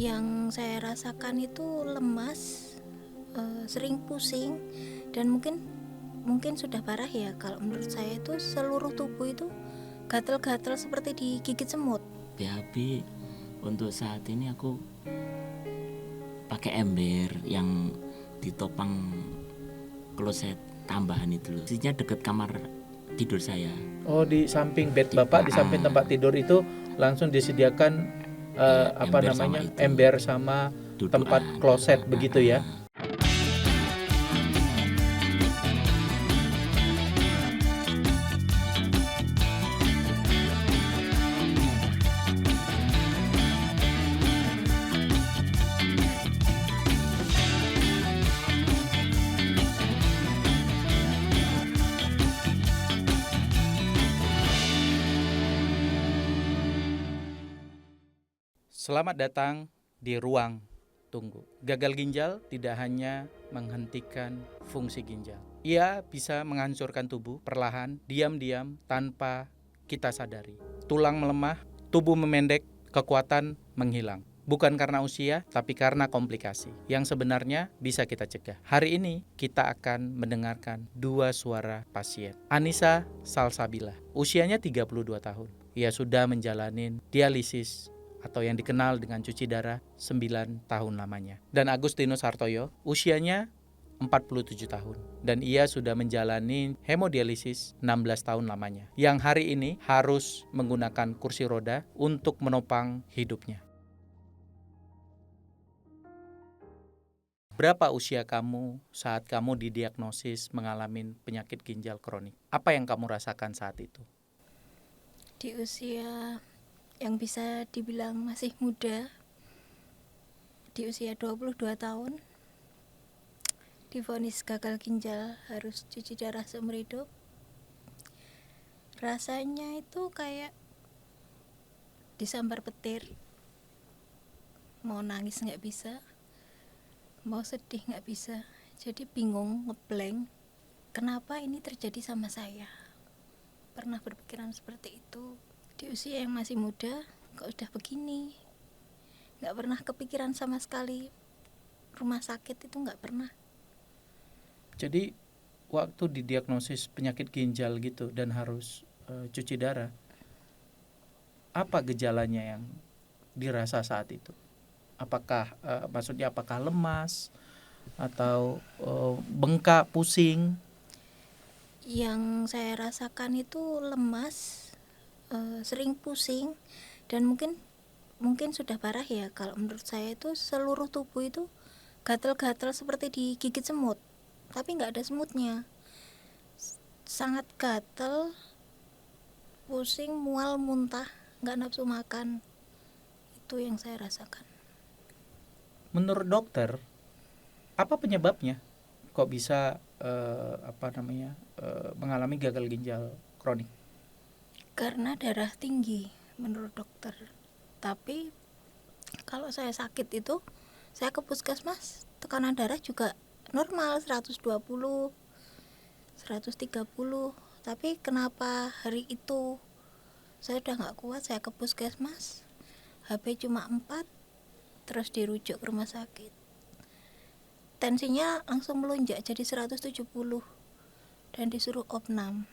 Yang saya rasakan itu lemas, sering pusing, dan mungkin sudah parah ya. Kalau menurut saya itu seluruh tubuh itu gatal-gatal seperti digigit semut. Tapi untuk saat ini aku pakai ember yang ditopang kloset tambahan itu loh. Isinya deket kamar tidur saya. Oh, di samping bed Bapak, di samping tempat tidur itu langsung disediakan ember sama tempat kloset begitu ya. Selamat datang di ruang tunggu. Gagal ginjal tidak hanya menghentikan fungsi ginjal. Ia bisa menghancurkan tubuh perlahan, diam-diam, tanpa kita sadari. Tulang melemah, tubuh memendek, kekuatan menghilang. Bukan karena usia, tapi karena komplikasi yang sebenarnya bisa kita cegah. Hari ini kita akan mendengarkan dua suara pasien. Anissa Salsabila, usianya 32 tahun. Ia sudah menjalani dialisis atau yang dikenal dengan cuci darah 9 tahun lamanya. Dan Agustinus Hartoyo, usianya 47 tahun. Dan ia sudah menjalani hemodialisis 16 tahun lamanya. Yang hari ini harus menggunakan kursi roda untuk menopang hidupnya. Berapa usia kamu saat kamu didiagnosis mengalami penyakit ginjal kronik? Apa yang kamu rasakan saat itu? Di usia yang bisa dibilang masih muda, di usia 22 tahun, divonis gagal ginjal, harus cuci darah seumur hidup. Rasanya itu kayak disambar petir. Mau nangis nggak bisa, mau sedih nggak bisa. Jadi bingung, ngeblank, kenapa ini terjadi sama saya. Pernah berpikiran seperti itu. Di usia yang masih muda, kok udah begini. Nggak pernah kepikiran sama sekali rumah sakit, itu nggak pernah. Jadi waktu didiagnosis penyakit ginjal gitu dan harus cuci darah, apa gejalanya yang dirasa saat itu? Apakah apakah lemas atau bengkak, pusing? Yang saya rasakan itu lemas, sering pusing, dan mungkin sudah parah ya. Kalau menurut saya itu seluruh tubuh itu gatal-gatal seperti digigit semut, tapi nggak ada semutnya. Sangat gatal, pusing, mual, muntah, nggak nafsu makan. Itu yang saya rasakan. Menurut dokter, apa penyebabnya? Kok bisa mengalami gagal ginjal kronik? Karena darah tinggi menurut dokter. Tapi kalau saya sakit itu, saya ke puskesmas, tekanan darah juga normal 120, 130. Tapi kenapa hari itu saya udah gak kuat, saya ke puskesmas, HB cuma 4, terus dirujuk ke rumah sakit. Tensinya langsung melonjak jadi 170 dan disuruh opnam.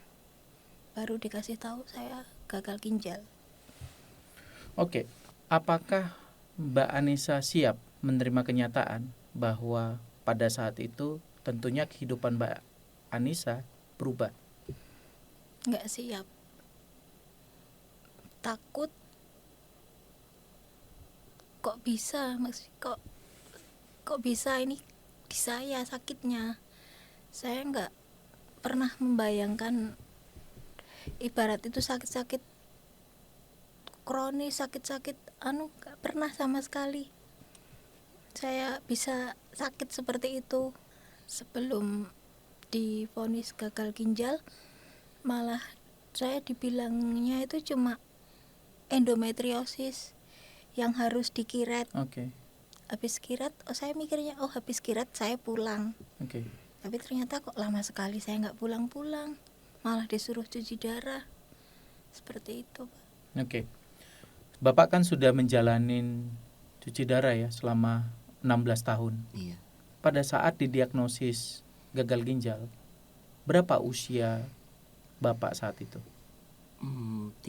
Baru dikasih tahu saya gagal ginjal. Oke, apakah Mbak Anissa siap menerima kenyataan bahwa pada saat itu tentunya kehidupan Mbak Anissa berubah? Nggak siap. Takut. Kok bisa ini di saya sakitnya. Saya nggak pernah membayangkan ibarat itu sakit-sakit kronis, sakit-sakit nggak pernah sama sekali saya bisa sakit seperti itu. Sebelum divonis gagal ginjal, malah saya dibilangnya itu cuma endometriosis yang harus dikiret. Habis kiret, saya mikirnya habis kiret saya pulang. Tapi ternyata kok lama sekali saya nggak pulang-pulang, malah disuruh cuci darah. Seperti itu, Pak. Bapak kan sudah menjalani cuci darah ya selama 16 tahun. Iya. Pada saat didiagnosis gagal ginjal, berapa usia Bapak saat itu? 32.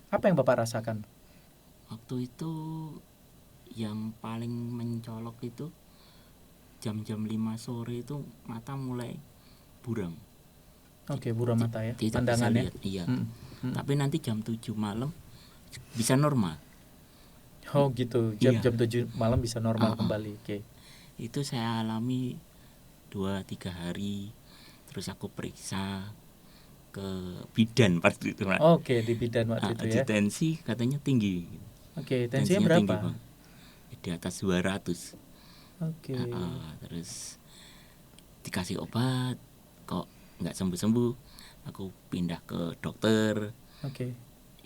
Apa yang Bapak rasakan? Waktu itu yang paling mencolok itu jam-jam 5 sore itu mata mulai buram. Oke, buram mata ya, Tidak bisa pandangannya. lihat. Iya. Mm. Tapi nanti jam 7 malam bisa normal. Oh gitu, Iya. jam 7 malam bisa normal kembali. Oke. Itu saya alami 2-3 hari. Terus aku periksa ke bidan pasti itu, Pak. Oke, di bidan waktu itu ya. Tensi katanya tinggi. Oke, tensinya Tinggi, berapa? Bang. Di atas 200. Oke. Terus dikasih obat, kok nggak sembuh-sembuh. Aku pindah ke dokter, Oke.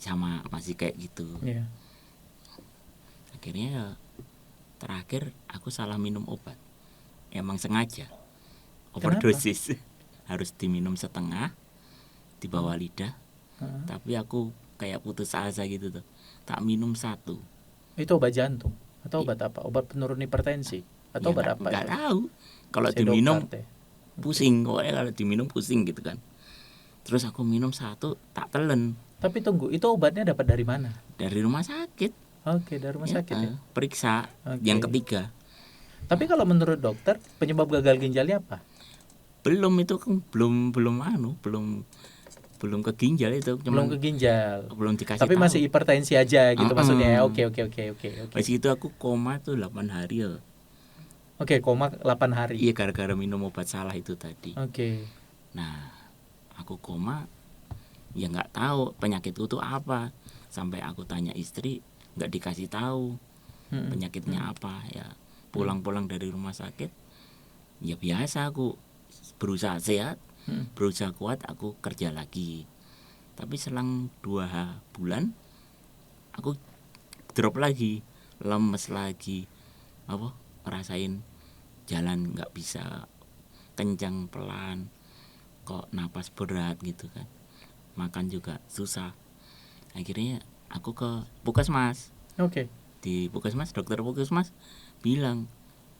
sama masih kayak gitu. Iya. Akhirnya ya, terakhir aku salah minum obat. Emang sengaja overdosis. Harus diminum setengah di bawah lidah. Tapi aku kayak putus asa gitu tuh. Tak minum 1. Itu obat jantung atau obat apa? Obat penurun hipertensi atau obat apa? Nggak tahu. Kalau Sedokart diminum ya? pusing, pokoknya kalau diminum pusing gitu kan. Terus aku minum 1, tak telen. Tapi tunggu, itu obatnya dapat dari mana? Dari rumah sakit. Oke, dari rumah sakit ya. Periksa Oke. yang ketiga. Tapi kalau menurut dokter penyebab gagal ginjalnya apa? Belum itu kan belum ke ginjal itu, Belum ke ginjal. belum dikasih Tapi tahu. masih hipertensi aja gitu maksudnya. Oke. Pas itu aku koma tuh 8 hari ya. Oke, koma 8 hari. Iya, gara-gara minum obat salah itu tadi. Oke. Nah, aku koma, ya nggak tahu penyakitku tuh apa. Sampai aku tanya istri, nggak dikasih tahu penyakitnya apa. Ya pulang-pulang dari rumah sakit, ya biasa aku berusaha sehat, berusaha kuat, aku kerja lagi. Tapi selang 2 bulan, aku drop lagi, lemes lagi, ngerasain jalan nggak bisa kencang, pelan, kok napas berat gitu kan, makan juga susah. Akhirnya aku ke puskesmas. Oke. Di puskesmas, dokter puskesmas bilang,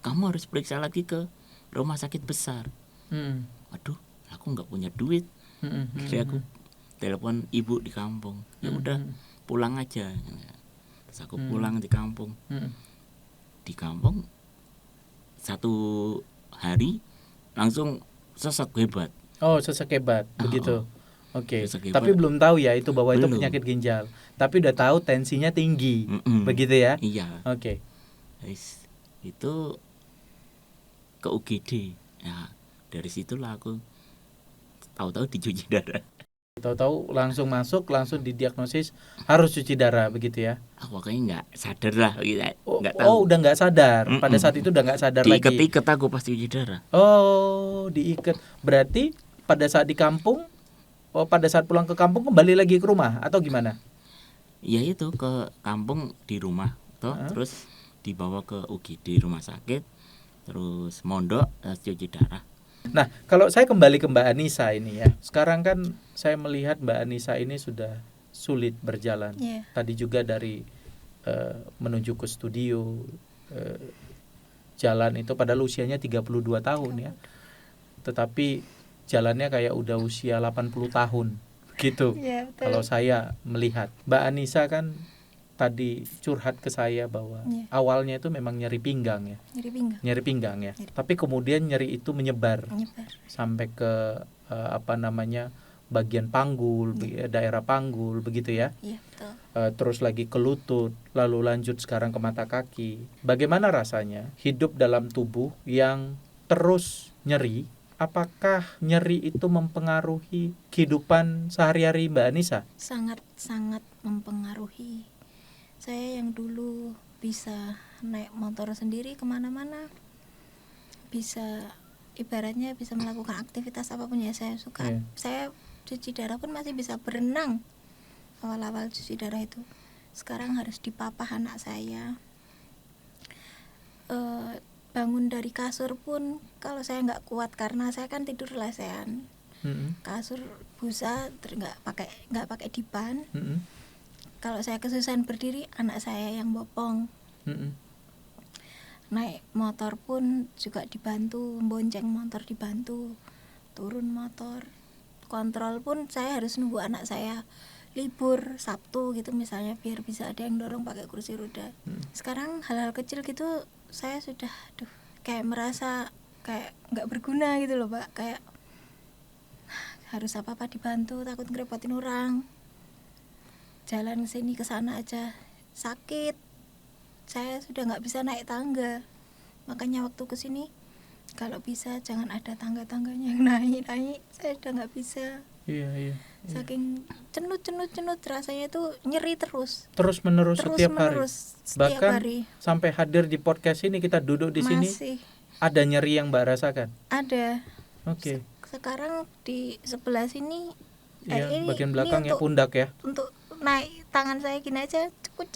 kamu harus periksa lagi ke rumah sakit besar. Waduh, aku nggak punya duit. Jadi aku telepon ibu di kampung, ya udah pulang aja. Terus aku pulang di kampung. Di kampung 1 hari langsung sesek hebat. Oh, sesek hebat begitu. Oke. Sesek Tapi hebat. belum tahu ya itu bahwa itu Belum. penyakit ginjal. Tapi udah tahu tensinya tinggi. Begitu ya? Iya. Oke. Itu ke UGD. Ya, dari situlah aku tahu-tahu dicuci darah. Tahu-tahu langsung masuk, langsung didiagnosis harus cuci darah begitu ya? Aku kayaknya nggak sadar lah, nggak tahu. Oh, udah nggak sadar. Pada saat itu udah nggak sadar lagi. Diiket-iket aku pas cuci darah. Oh, diikat. Berarti pada saat di kampung, pada saat pulang ke kampung kembali lagi ke rumah atau gimana? Ya itu ke kampung di rumah, terus dibawa ke UGD rumah sakit, terus mondok, terus cuci darah. Nah, kalau saya kembali ke Mbak Anissa ini ya. Sekarang kan saya melihat Mbak Anissa ini sudah sulit berjalan. Yeah. Tadi juga dari menuju ke studio jalan itu padahal usianya 32 tahun ya. Tetapi jalannya kayak udah usia 80 tahun gitu. Yeah, betul. Kalau saya melihat Mbak Anissa kan tadi curhat ke saya bahwa awalnya itu memang nyeri pinggang ya. Nyeri pinggang ya. Tapi kemudian nyeri itu menyebar. Sampai ke bagian panggul, daerah panggul begitu ya. Iya, betul. Terus lagi ke lutut, lalu lanjut sekarang ke mata kaki. Bagaimana rasanya hidup dalam tubuh yang terus nyeri? Apakah nyeri itu mempengaruhi kehidupan sehari-hari Mbak Anissa? Sangat mempengaruhi. Saya yang dulu bisa naik motor sendiri kemana-mana, bisa ibaratnya bisa melakukan aktivitas apapun ya saya suka. Saya cuci darah pun masih bisa berenang. Awal-awal cuci darah itu. Sekarang harus dipapah anak saya. Bangun dari kasur pun kalau saya nggak kuat karena saya kan tidur lesehan. Kasur busa nggak pakai dipan. Kalau saya kesusahan berdiri, anak saya yang bopong. Naik motor pun juga dibantu, bonceng motor dibantu, turun motor, kontrol pun saya harus nunggu anak saya libur Sabtu gitu misalnya, biar bisa ada yang dorong pakai kursi roda. Sekarang hal-hal kecil gitu saya sudah kayak merasa kayak nggak berguna gitu loh Pak, kayak harus apa-apa dibantu, takut ngerepotin orang, jalan kesini kesana aja sakit, saya sudah nggak bisa naik tangga. Makanya waktu kesini kalau bisa jangan ada tangga-tangganya yang naik, saya udah nggak bisa. Iya. Saking cenut rasanya itu nyeri terus menerus setiap bahkan hari. Sampai hadir di podcast ini, kita duduk di sini ada nyeri yang Mbak rasakan? Ada. Oke. Sekarang di sebelah sini bagian belakang ya, pundak ya, untuk naik tangan saya gini aja cekut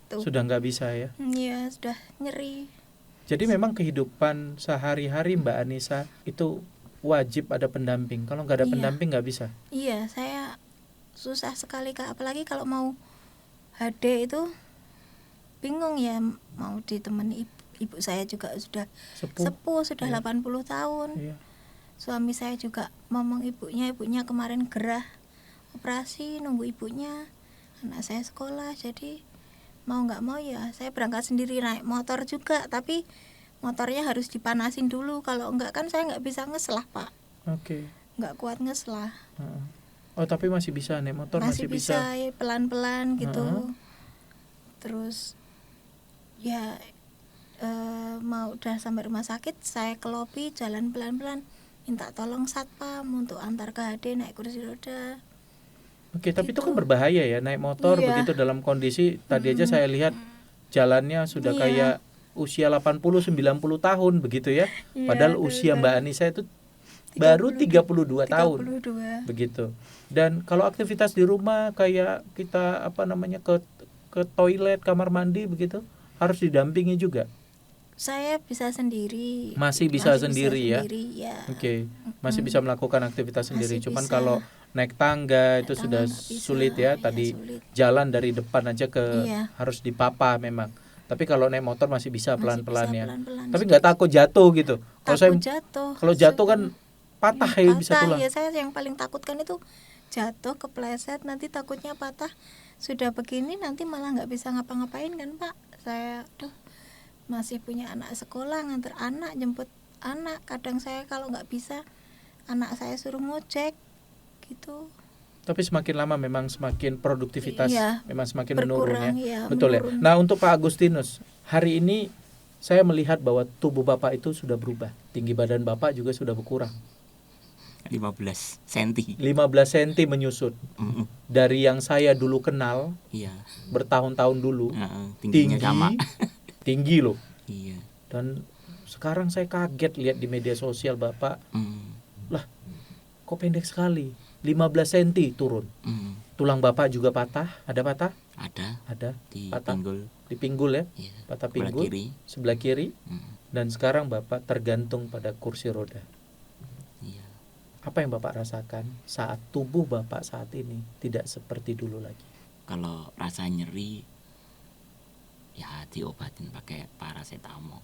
tuh. Sudah nggak bisa ya? Iya, sudah nyeri. Jadi memang kehidupan sehari-hari Mbak Anissa itu wajib ada pendamping. Kalau nggak ada pendamping nggak bisa. Iya, saya susah sekali Kak. Apalagi kalau mau HD itu bingung ya, mau ditemani ibu saya juga sudah sepuh sudah 80 tahun. Iya. Suami saya juga ngomong ibunya kemarin gerah operasi, nunggu ibunya. Anak saya sekolah, jadi mau nggak mau ya saya berangkat sendiri, naik motor juga, tapi motornya harus dipanasin dulu, kalau enggak kan saya nggak bisa ngeslah Pak. Oke. Nggak kuat ngeslah. Oh tapi masih bisa naik motor, masih bisa ya, pelan-pelan gitu. Terus ya mau udah sampai rumah sakit, saya ke lobi jalan pelan-pelan, minta tolong satpam untuk antar ke HD naik kursi roda. Oke, tapi itu kan berbahaya ya naik motor begitu dalam kondisi tadi aja saya lihat jalannya sudah kayak usia 80-90 tahun begitu ya. Padahal usia Mbak Anissa itu baru 32 tahun. Begitu. Dan kalau aktivitas di rumah kayak kita ke toilet, kamar mandi begitu harus didampingi juga. Saya bisa sendiri. Masih bisa sendiri ya. Oke. Masih bisa melakukan aktivitas sendiri. Cuman kalau naik tangga itu sudah sulit ya. Tadi sulit. Jalan dari depan aja harus dipapa memang. Tapi kalau naik motor masih bisa pelan-pelan ya. Tapi nggak takut jatuh gitu. Kalau jatuh kan patah ya bisa tulang. Ya, saya yang paling takutkan itu jatuh, kepleset, nanti takutnya patah. Sudah begini nanti malah nggak bisa ngapa-ngapain kan Pak. Saya masih punya anak sekolah, nganter anak, jemput anak. Kadang saya kalau nggak bisa, anak saya suruh ngojek gitu. Tapi semakin lama memang semakin produktivitas memang semakin menurun ya. Betul menurun. Ya. Nah untuk Pak Agustinus, hari ini saya melihat bahwa tubuh Bapak itu sudah berubah. Tinggi badan Bapak juga sudah berkurang. 15 cm. 15 cm menyusut. Dari yang saya dulu kenal, bertahun-tahun dulu, tingginya sama. Tinggi loh. Iya. Dan sekarang saya kaget lihat di media sosial Bapak. Lah, kok pendek sekali? 15 cm turun. Tulang Bapak juga patah, ada patah? Ada. Di patah. Di pinggul ya? Iya. Patah pinggul. Sebelah kiri. Dan sekarang Bapak tergantung pada kursi roda. Iya. Apa yang Bapak rasakan saat tubuh Bapak saat ini tidak seperti dulu lagi? Kalau rasa nyeri ya diobatin pakai paracetamol.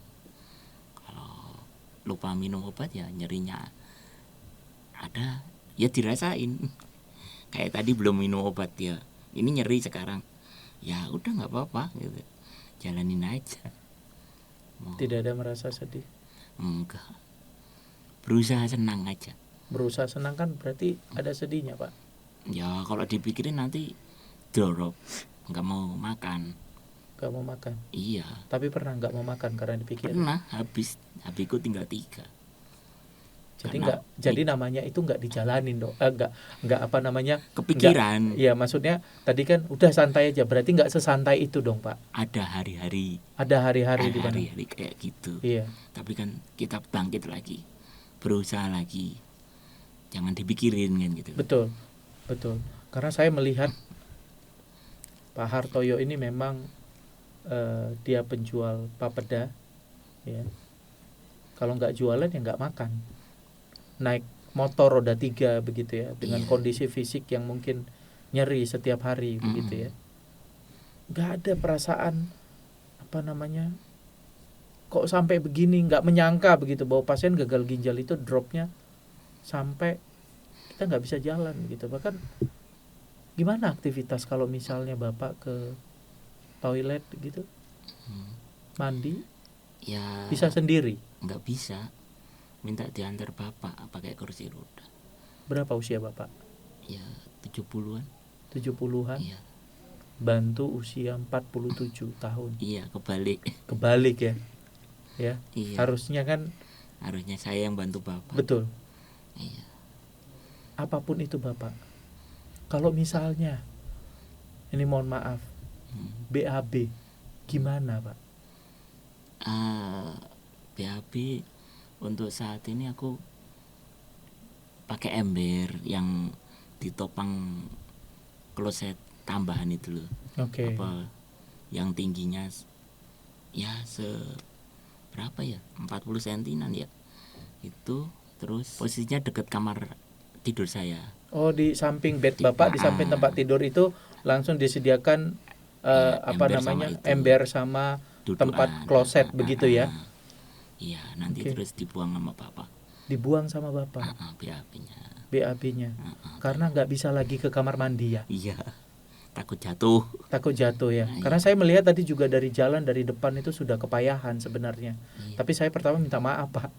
Kalau lupa minum obat ya nyerinya ada ya dirasain. Kayak tadi belum minum obat ya, ini nyeri sekarang. Ya udah nggak apa-apa gitu, jalanin aja. Tidak ada merasa sedih? Enggak. Berusaha senang aja. Berusaha senang kan berarti ada sedihnya Pak? Ya kalau dipikirin nanti drop, nggak mau makan. Gak mau makan? Iya. Tapi pernah gak mau makan karena dipikirin? Pernah, habisku tinggal 3. Jadi namanya itu gak dijalanin dong. Gak kepikiran. Iya maksudnya tadi kan udah santai aja. Berarti gak sesantai itu dong Pak? Ada hari-hari di mana? Hari-hari kayak gitu. Iya. Tapi kan kita bangkit lagi, berusaha lagi. Jangan dipikirin kan gitu. Betul. Karena saya melihat Pak Hartoyo ini memang dia penjual papeda ya. Kalau nggak jualan ya nggak makan. Naik motor roda 3 begitu ya, dengan kondisi fisik yang mungkin nyeri setiap hari begitu ya. Nggak ada perasaan kok sampai begini, nggak menyangka begitu bahwa pasien gagal ginjal itu dropnya sampai kita nggak bisa jalan gitu. Bahkan gimana aktivitas kalau misalnya Bapak ke toilet gitu, mandi Ya bisa sendiri? nggak bisa, minta diantar bapak pakai kursi roda. Berapa usia Bapak? Ya 70-an. 70-an. Iya. Bantu usia 47 tahun. Iya, kebalik. Kebalik ya. Ya, Iya. harusnya kan Harusnya saya yang bantu bapak. betul. Iya. Apapun itu Bapak. Kalau misalnya ini mohon maaf, BAB gimana Pak? BAB untuk saat ini aku pakai ember yang ditopang kloset tambahan itu loh. Oke. Apa yang tingginya ya berapa ya, 40 sentinan ya itu. Terus posisinya deket kamar tidur saya. Oh, di samping bed Bapak, di samping tempat tidur itu langsung disediakan ember sama Dudukan. tempat kloset begitu ya. Iya, nanti Oke. terus dibuang sama bapak. Dibuang sama Bapak BAB-nya. BAB-nya. Karena nggak bisa lagi ke kamar mandi ya. Iya, takut jatuh. Takut jatuh ya. Iya. Karena saya melihat tadi juga dari jalan dari depan itu sudah kepayahan sebenarnya. Iya. Tapi saya pertama minta maaf Pak.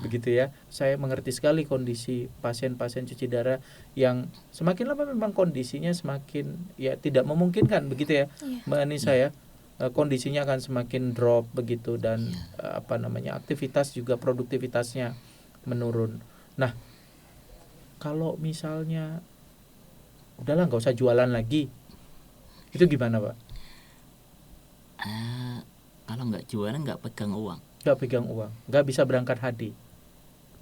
Begitu ya. Saya mengerti sekali kondisi pasien-pasien cuci darah yang semakin lama memang kondisinya semakin ya tidak memungkinkan begitu ya. Iya. Mbak Anissa ya. Kondisinya akan semakin drop begitu dan aktivitas juga produktivitasnya menurun. Nah, kalau misalnya udahlah nggak usah jualan lagi, itu gimana Pak? Kalau nggak jualan nggak pegang uang. Nggak pegang uang, nggak bisa berangkat haji.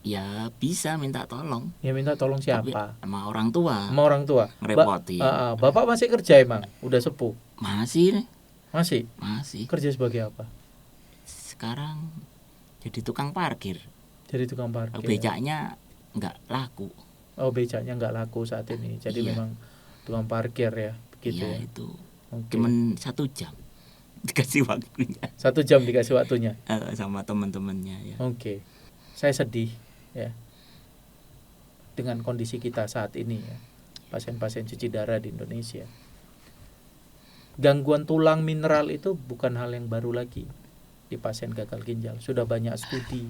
Ya bisa minta tolong. Ya minta tolong Tapi siapa? sama orang tua. Sama orang tua. Ngerepotin. Bapak masih kerja emang? Udah sepuh? Masih nih. Masih? Masih. Kerja sebagai apa? Sekarang jadi tukang parkir. Jadi tukang parkir. Becaknya nggak laku. Oh, becaknya nggak laku saat ini. Jadi Iya. memang tukang parkir ya, begitu Iya ya. itu. Oke. Cuman 1 jam dikasih waktunya 1 jam dikasih waktunya. sama teman-temannya ya. Oke. Saya sedih ya dengan kondisi kita saat ini ya. Pasien-pasien cuci darah di Indonesia. Gangguan tulang mineral itu bukan hal yang baru lagi di pasien gagal ginjal. Sudah banyak studi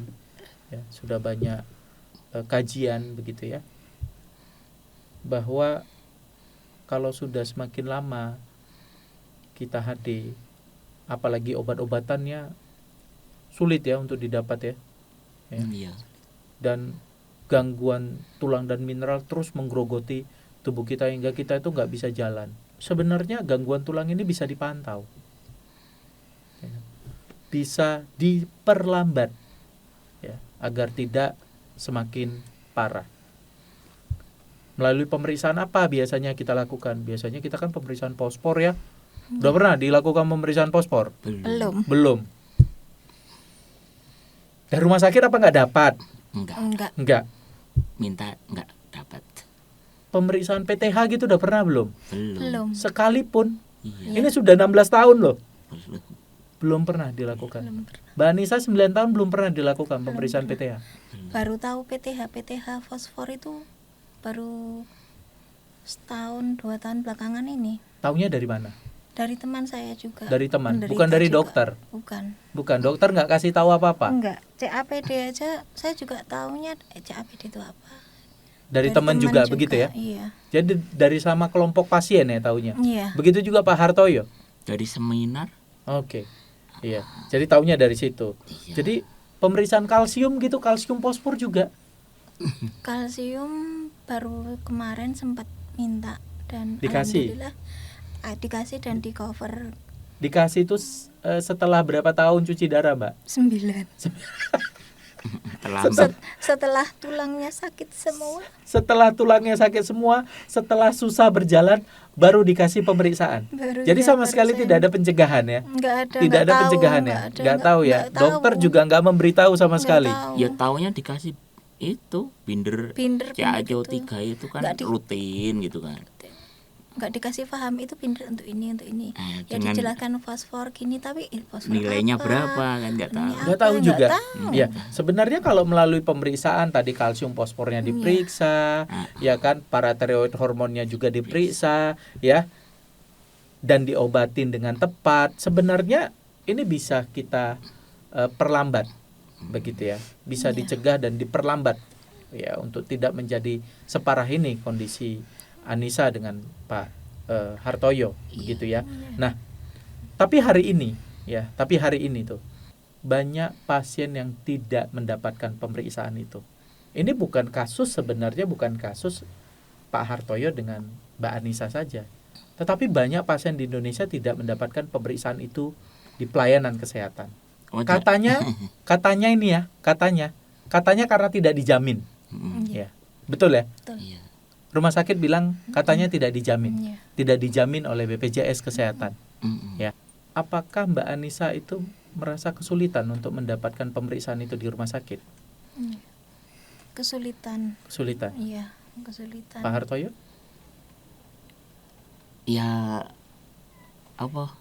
ya, sudah banyak kajian begitu ya. Bahwa kalau sudah semakin lama kita HD, apalagi obat-obatannya sulit ya untuk didapat ya. Iya. Dan gangguan tulang dan mineral terus menggerogoti tubuh kita hingga kita itu nggak bisa jalan. Sebenarnya gangguan tulang ini bisa dipantau, bisa diperlambat ya, agar tidak semakin parah. Melalui pemeriksaan apa biasanya kita lakukan? Biasanya kita kan pemeriksaan fosfor ya. Udah pernah dilakukan pemeriksaan fosfor? Belum. Dari rumah sakit apa nggak dapat? Enggak. Minta nggak dapat. Pemeriksaan PTH gitu udah pernah belum? Belum. Sekalipun. Iya. Ini sudah 16 tahun loh. Belum. Belum pernah dilakukan. Belum pernah. Mbak Anissa 9 tahun belum pernah dilakukan pemeriksaan PTH. Baru tahu PTH fosfor itu baru setahun 2 tahun belakangan ini. Taunya dari mana? Dari teman saya juga. Dari teman, Penderita bukan dari juga. dokter. Bukan. Dokter nggak kasih tahu apa-apa. Enggak. CAPD aja saya juga taunya CAPD itu apa. Dari teman juga begitu ya. Iya. Jadi dari sama kelompok pasien ya taunya. Iya. Begitu juga Pak Hartoyo. Dari seminar. Oke. Iya. Jadi taunya dari situ. Iya. Jadi pemeriksaan kalsium gitu, kalsium fosfor juga. Kalsium baru kemarin sempat minta dan Dikasih? alhamdulillah dikasih dan di cover Dikasih itu setelah berapa tahun cuci darah, Mbak? 9. Terlambat. Setelah tulangnya sakit semua. Setelah tulangnya sakit semua, setelah susah berjalan, baru dikasih pemeriksaan. Jadi sama sekali tidak ada pencegahan ya. Enggak ada. Tidak ada pencegahan ya. Enggak tahu ya. Dokter juga enggak memberitahu sama sekali. Ya taunya dikasih itu binder Binder CaCO3 gitu. itu kan Nggak di- rutin gitu kan. nggak dikasih paham itu pinter untuk ini ya dengan dijelaskan fosfor gini tapi fosfor nilainya apa? berapa kan nggak tahu. Nilainya Nggak apa? tahu juga. tahu. Ya, sebenarnya kalau melalui pemeriksaan tadi kalsium fosfornya diperiksa, ya kan, paratiroid hormonnya juga diperiksa, ya, dan diobatin dengan tepat. Sebenarnya ini bisa kita perlambat, begitu ya, bisa dicegah dan diperlambat, ya, untuk tidak menjadi separah ini kondisi Anissa dengan Pak Hartoyo, begitu ya. Nah, tapi hari ini tuh banyak pasien yang tidak mendapatkan pemeriksaan itu. Ini bukan kasus, sebenarnya bukan kasus Pak Hartoyo dengan Mbak Anissa saja. Tetapi banyak pasien di Indonesia tidak mendapatkan pemeriksaan itu di pelayanan kesehatan. Katanya ini ya, katanya karena tidak dijamin. Ya. Betul ya? Betul. Iya. Rumah sakit bilang katanya tidak dijamin. Iya. Tidak dijamin oleh BPJS Kesehatan. Mm-mm. Ya. Apakah Mbak Anissa itu merasa kesulitan untuk mendapatkan pemeriksaan itu di rumah sakit? Kesulitan. Iya, kesulitan. Pak Hartoyo? Ya apa?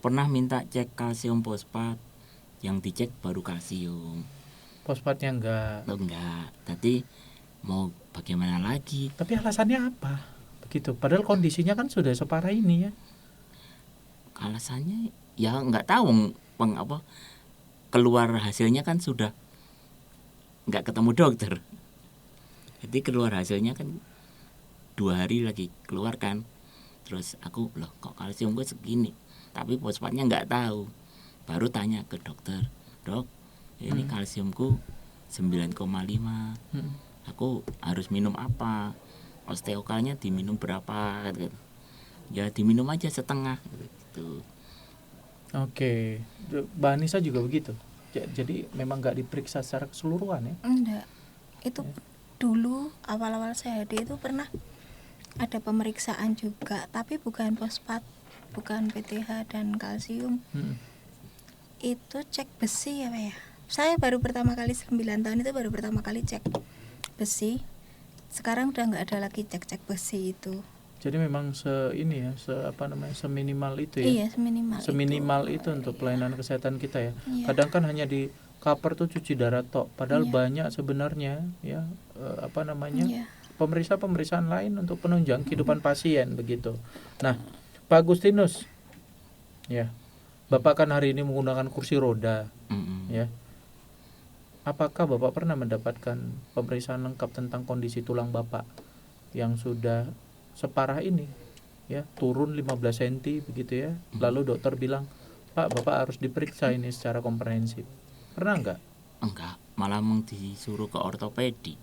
Pernah minta cek kalsium fosfat, yang dicek baru kalsium. Fosfatnya enggak. Enggak. Tadi mau bagaimana lagi? Tapi alasannya apa? Begitu. Padahal kondisinya kan sudah separah ini ya. Alasannya ya nggak tahu keluar hasilnya kan sudah nggak ketemu dokter. Jadi keluar hasilnya kan 2 hari lagi keluar kan. Terus aku loh kok kalsium gue segini, tapi fosfatnya nggak tahu. Baru tanya ke dokter, dok ini kalsiumku 9,5. Aku harus minum apa? Osteokalnya diminum berapa? Ya diminum aja setengah gitu. Oke. Mbak Anissa juga begitu. Jadi memang nggak diperiksa secara keseluruhan ya? Enggak. Itu dulu awal-awal CHD itu pernah ada pemeriksaan juga, tapi bukan fosfat, bukan PTH dan kalsium. Itu cek besi ya Pak ya. Saya baru pertama kali 9 tahun itu baru pertama kali cek besi. Sekarang udah nggak ada lagi cek besi itu. Jadi memang seminimal itu ya. Iya, seminimal itu untuk pelayanan kesehatan kita ya. Iya. Kadang kan hanya di cover tuh cuci darah tok, padahal Iya. banyak sebenarnya ya Iya. pemeriksaan lain untuk penunjang kehidupan pasien begitu. Nah, Pak Agustinus, ya, Bapak kan hari ini menggunakan kursi roda, ya. Apakah Bapak pernah mendapatkan pemeriksaan lengkap tentang kondisi tulang Bapak yang sudah separah ini, ya, turun 15 cm begitu ya. Lalu dokter bilang, Pak, Bapak harus diperiksa ini secara komprehensif. Pernah enggak? Enggak, malah mau disuruh ke ortopedi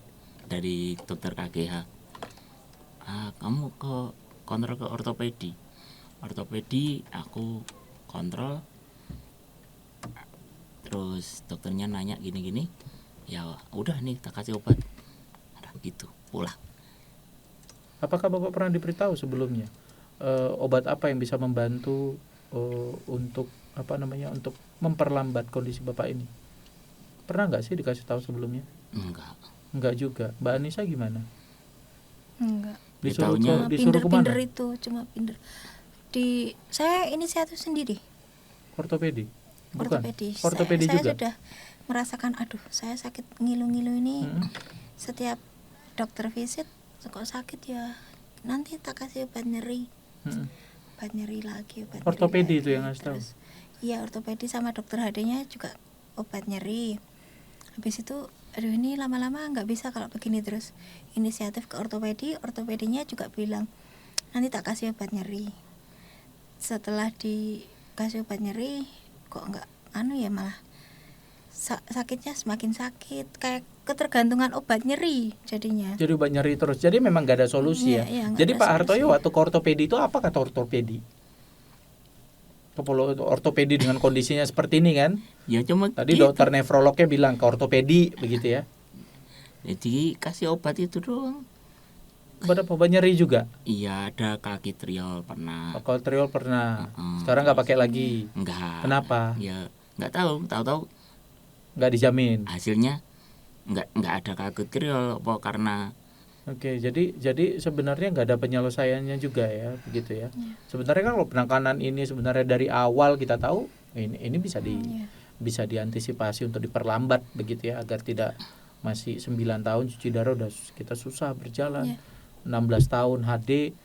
dari dokter KGH. Kamu kontrol ke ortopedi. Ortopedi aku kontrol. Terus dokternya nanya gini-gini. Ya udah nih kita kasih obat. Nah, gitu, pulang. Apakah Bapak pernah diberitahu sebelumnya obat apa yang bisa membantu untuk untuk memperlambat kondisi Bapak ini? Pernah nggak sih dikasih tahu sebelumnya? Enggak juga. Mbak Anissa gimana? Enggak. Disuruh Cuma kemana? pinter. Saya inisiatif sendiri. Ortopedi. Bukan. Ortopedi juga. Saya sudah merasakan, aduh, saya sakit ngilu-ngilu ini. Setiap dokter visit kok sakit ya. Nanti tak kasih obat nyeri. Obat nyeri lagi, Ortopedi nyeri itu yang ngasih tahu. Iya, ortopedi sama dokter HD-nya juga obat nyeri. Habis itu, aduh ini lama-lama nggak bisa kalau begini terus. Inisiatif ke ortopedinya juga bilang nanti tak kasih obat nyeri. Setelah dikasih obat nyeri, kok nggak malah sakitnya semakin sakit, kayak ketergantungan obat nyeri jadinya. Jadi obat nyeri terus. Jadi memang nggak ada solusi ya. Jadi Pak Hartoyo waktu ke ortopedi itu apa kata ortopedi? Kalau ortopedi dengan kondisinya seperti ini kan? Ya cuma tadi gitu. dokter nefrolognya bilang ke ortopedi begitu ya. Jadi kasih obat itu doang. Obat nyeri juga? Iya, ada kalkitriol pernah. Kalkitriol pernah. Sekarang nggak pakai lagi. Enggak. Kenapa? Ya nggak tahu nggak dijamin. Hasilnya nggak ada kalkitriol, apa karena Oke, jadi sebenarnya nggak ada penyelesaiannya juga ya, begitu ya. Iya. Sebenarnya kan kalau penanganan ini sebenarnya dari awal kita tahu ini bisa Iya. bisa diantisipasi untuk diperlambat begitu ya, agar tidak masih 9 tahun cuci darah udah kita susah berjalan. Iya. 16 tahun HD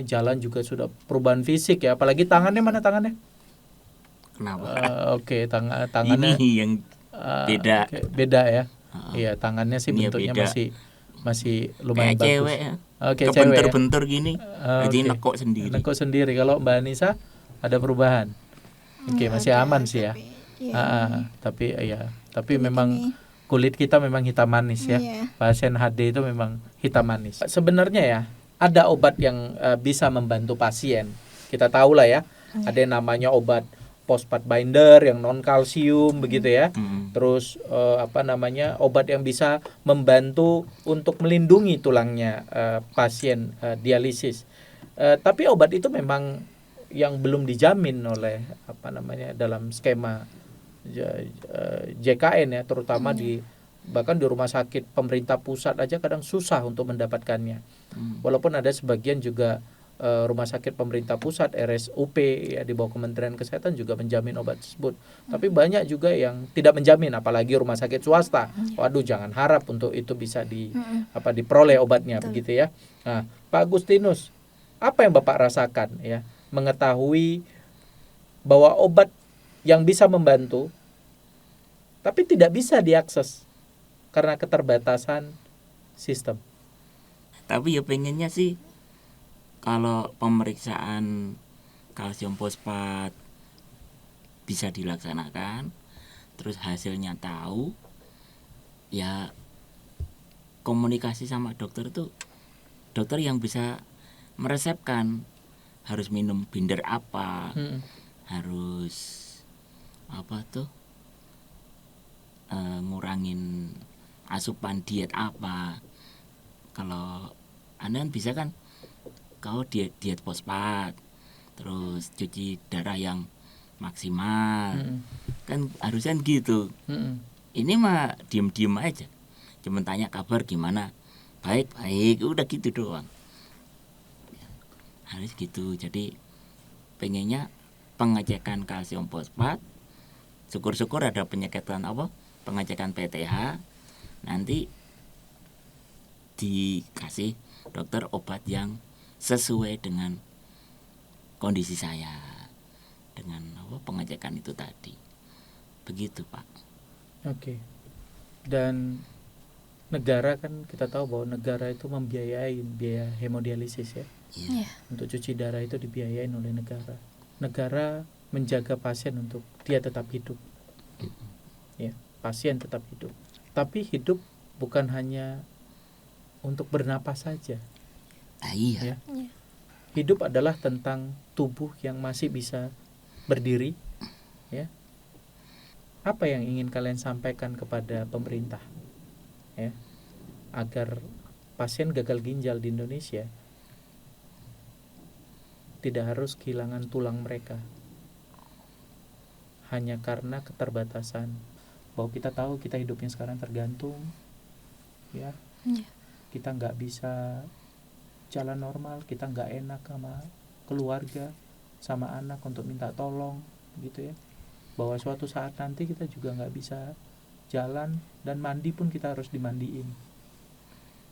jalan juga sudah perubahan fisik ya, apalagi tangannya, mana tangannya? Kenapa? Oke, tangannya Ini yang beda. oke, beda ya. Heeh. Iya, tangannya sih Ini ya bentuknya beda. masih lumayan Kayak bagus. cewek ya. Oke, cewek ya. Kebentur-bentur gini. Jadi Oke. nekok sendiri. Nekuk sendiri. Kalau Mbak Anissa ada perubahan? Oke, Nggak masih ada, aman sih ya. tapi ya, Tapi Kulit memang ini. kulit kita memang hitam manis ya. Iya. Pasien HD itu memang hitam manis. Sebenarnya ya, ada obat yang bisa membantu pasien. Kita tahu lah ya, ada yang namanya obat phosphate binder yang non kalsium begitu ya. Terus obat yang bisa membantu untuk melindungi tulangnya pasien dialisis. Tapi obat itu memang yang belum dijamin oleh dalam skema JKN ya, terutama bahkan di rumah sakit pemerintah pusat aja kadang susah untuk mendapatkannya. Walaupun ada sebagian juga rumah sakit pemerintah pusat RSUP ya di bawah Kementerian Kesehatan juga menjamin obat tersebut. Tapi banyak juga yang tidak menjamin, apalagi rumah sakit swasta. Waduh, jangan harap untuk itu bisa diperoleh obatnya. Betul. Begitu ya. Nah, Pak Agustinus, apa yang Bapak rasakan ya mengetahui bahwa obat yang bisa membantu tapi tidak bisa diakses karena keterbatasan sistem? Tapi ya pengennya sih kalau pemeriksaan kalsium fosfat bisa dilaksanakan, terus hasilnya tahu, ya komunikasi sama dokter itu, dokter yang bisa meresepkan harus minum binder apa, harus ngurangin asupan diet apa. Kalau Anda bisa kan, kau diet fosfat, terus cuci darah yang maksimal, kan harusnya gitu. Ini mah diem aja, cuma tanya kabar gimana, baik, udah gitu doang. Harus gitu. Jadi pengennya pengecekan kalsium fosfat, syukur-syukur ada pengecekan PTH, nanti dikasih dokter obat yang sesuai dengan kondisi saya, dengan pengecekan itu tadi. Begitu, Pak. Oke. Dan negara kan kita tahu bahwa negara itu membiayai biaya hemodialisis ya. Iya. Untuk cuci darah itu dibiayain oleh negara. Negara menjaga pasien untuk dia tetap hidup. Ya, pasien tetap hidup. Tapi hidup bukan hanya untuk bernapas saja. Iya. Ya. Hidup adalah tentang tubuh yang masih bisa berdiri, ya. Apa yang ingin kalian sampaikan kepada pemerintah, ya, agar pasien gagal ginjal di Indonesia tidak harus kehilangan tulang mereka hanya karena keterbatasan. Bahwa kita tahu kita hidupnya sekarang tergantung, ya. Kita nggak bisa jalan normal, kita nggak enak sama keluarga, sama anak untuk minta tolong, gitu ya. Bahwa suatu saat nanti kita juga nggak bisa jalan dan mandi pun kita harus dimandiin,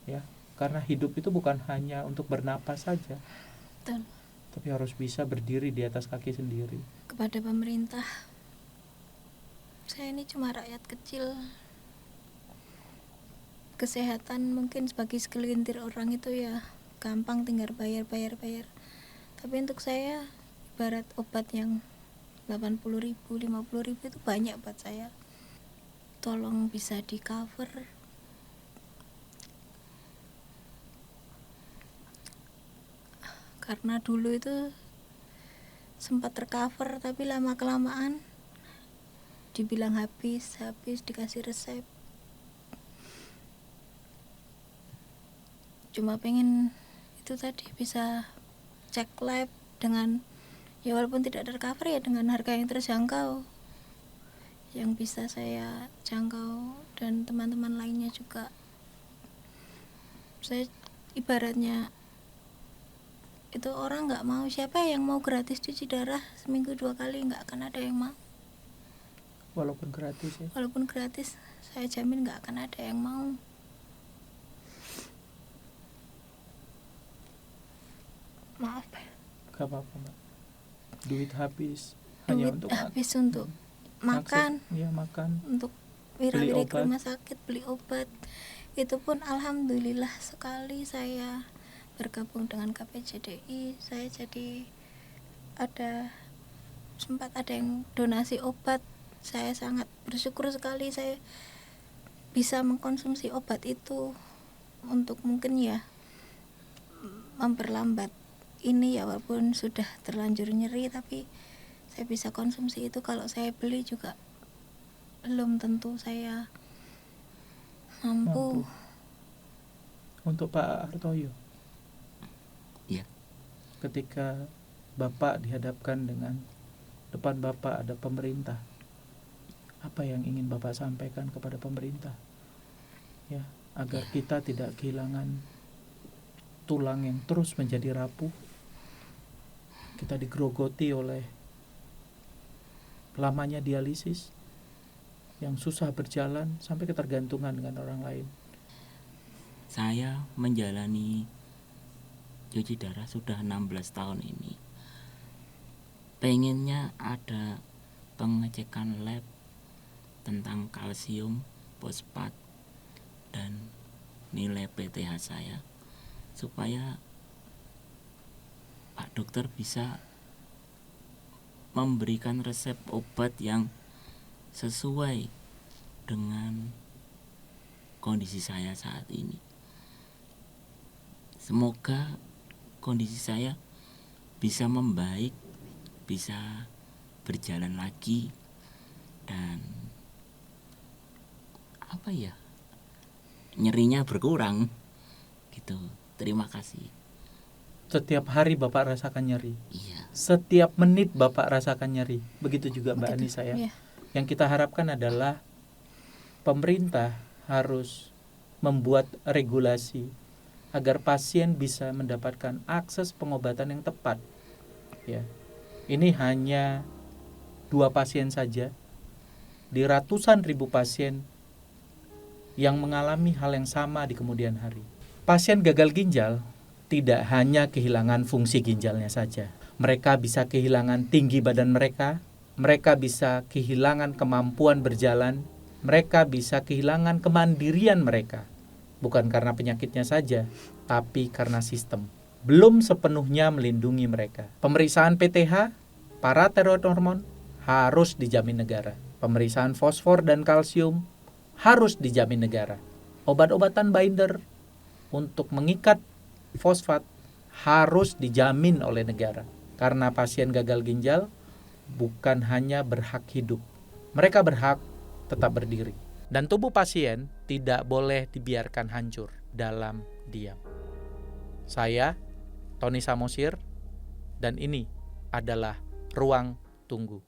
ya. Karena hidup itu bukan hanya untuk bernapas saja, Betul. tapi harus bisa berdiri di atas kaki sendiri. Kepada pemerintah, saya ini cuma rakyat kecil. Kesehatan mungkin sebagai segelintir orang itu ya gampang, tinggal bayar. Tapi untuk saya ibarat obat yang 80.000, 50.000 itu banyak buat saya. Tolong bisa di cover. Karena dulu itu sempat tercover tapi lama kelamaan dibilang habis dikasih resep. Cuma pengen itu tadi bisa cek lab dengan ya walaupun tidak tercover ya dengan harga yang terjangkau, yang bisa saya jangkau dan teman-teman lainnya juga Saya ibaratnya itu orang nggak mau, siapa yang mau gratis cuci darah seminggu 2 kali, nggak akan ada yang mau. Walaupun gratis ya. Walaupun gratis, saya jamin nggak akan ada yang mau. Maaf, Gak apa-apa Mbak. Duit habis hanya duit untuk habis untuk makan, Iya, makan. untuk Beli wira-wiri ke obat. rumah sakit, beli obat. Itu pun alhamdulillah sekali saya bergabung dengan KPJDI, saya jadi sempat ada yang donasi obat. Saya sangat bersyukur sekali saya bisa mengkonsumsi obat itu untuk mungkin ya memperlambat ini ya, walaupun sudah terlanjur nyeri tapi saya bisa konsumsi itu. Kalau saya beli juga belum tentu saya mampu. Untuk Pak Hartoyo, Iya. ketika Bapak dihadapkan dengan depan Bapak ada pemerintah, apa yang ingin Bapak sampaikan kepada pemerintah? Ya, agar kita tidak kehilangan tulang yang terus menjadi rapuh. Kita digerogoti oleh lamanya dialisis yang susah berjalan sampai ketergantungan dengan orang lain. Saya menjalani cuci darah sudah 16 tahun ini. Pengennya ada pengecekan lab tentang kalsium, fosfat, dan nilai PTH saya, supaya Pak dokter bisa memberikan resep obat yang sesuai dengan kondisi saya saat ini. Semoga kondisi saya bisa membaik, bisa berjalan lagi, dan nyerinya berkurang gitu. Terima kasih. Setiap hari Bapak rasakan nyeri. Iya. Setiap menit Bapak rasakan nyeri. Begitu juga Mbak Begitu, Anissa ya. iya. Yang kita harapkan adalah pemerintah harus membuat regulasi agar pasien bisa mendapatkan akses pengobatan yang tepat. Ya. Ini hanya 2 pasien saja di ratusan ribu pasien yang mengalami hal yang sama di kemudian hari. Pasien gagal ginjal tidak hanya kehilangan fungsi ginjalnya saja. Mereka bisa kehilangan tinggi badan mereka bisa kehilangan kemampuan berjalan, mereka bisa kehilangan kemandirian mereka. Bukan karena penyakitnya saja, tapi karena sistem belum sepenuhnya melindungi mereka. Pemeriksaan PTH, parateroid hormon harus dijamin negara. Pemeriksaan fosfor dan kalsium harus dijamin negara. Obat-obatan binder untuk mengikat fosfat harus dijamin oleh negara. Karena pasien gagal ginjal bukan hanya berhak hidup, mereka berhak tetap berdiri. Dan tubuh pasien tidak boleh dibiarkan hancur dalam diam. Saya, Tony Samosir, dan ini adalah Ruang Tunggu.